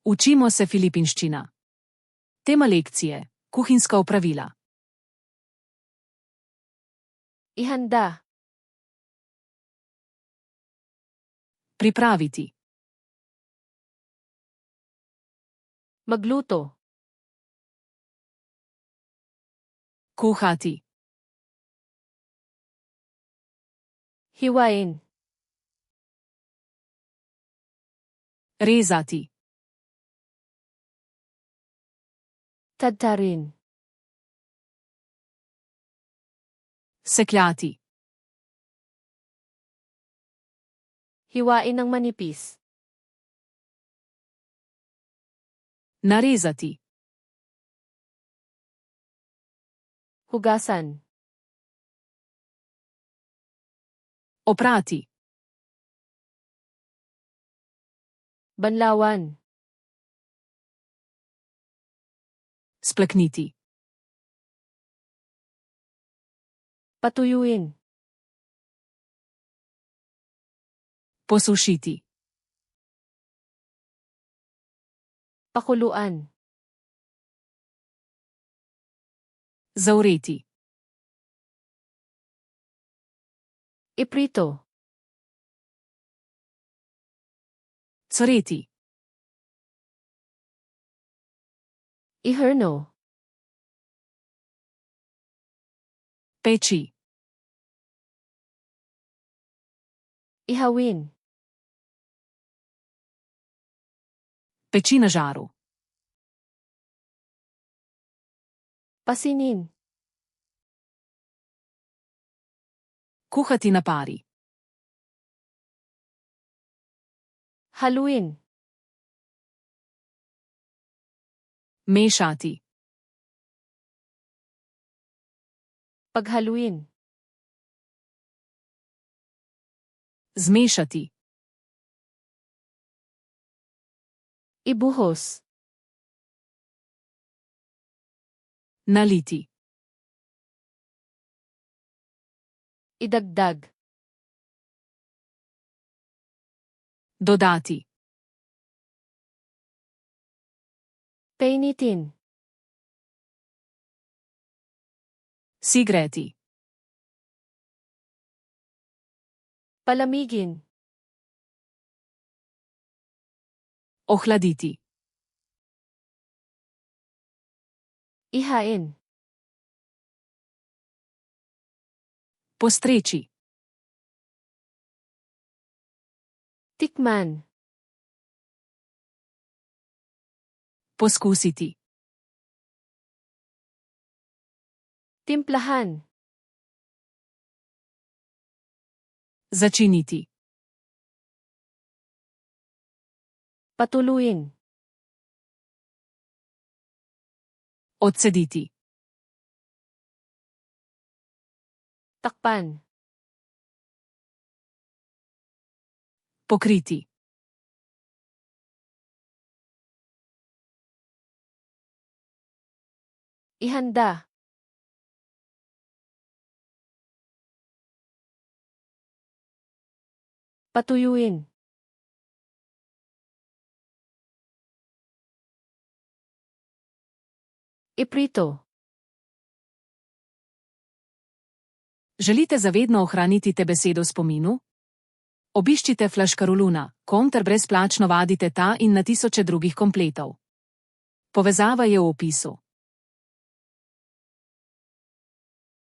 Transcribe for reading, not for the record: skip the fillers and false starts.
Učimo se filipinščina. Tema lekcije: kuhinjska opravila. Ihanda. Pripraviti. Magluto. Kuhati. Hiwain. Rezati. Tadtarin. Sekljati. Hiwain ng manipis. Narezati. Hugasan. Oprati. Banlawan. Splakniti. Patuyuin. Posušiti. Pakuluan. Zavreti. Iprito. Coreti. Iherno. Peči. Ihawin. Peči na žaru. Pasinin. Kuhati na pari. Haluin. Mešati. Paghaluin. Zmešati. Ibuhos. Naliti. Idagdag. Dodati. Painitin. Sigreti. Palamigin. Ohladiti. Ihain. Postreči. Tikman. Poskusiti. Timplahan. Začiniti. Patuluin. Odcediti. Takpan. Pokriti. Ihanda. Patuyuin. Iprito. Želite zavedno ohraniti te besedo v spominu? Obiščite Flaškaruluna, ter brezplačno vadite ta in na tisoče drugih kompletov. Povezava je v opisu.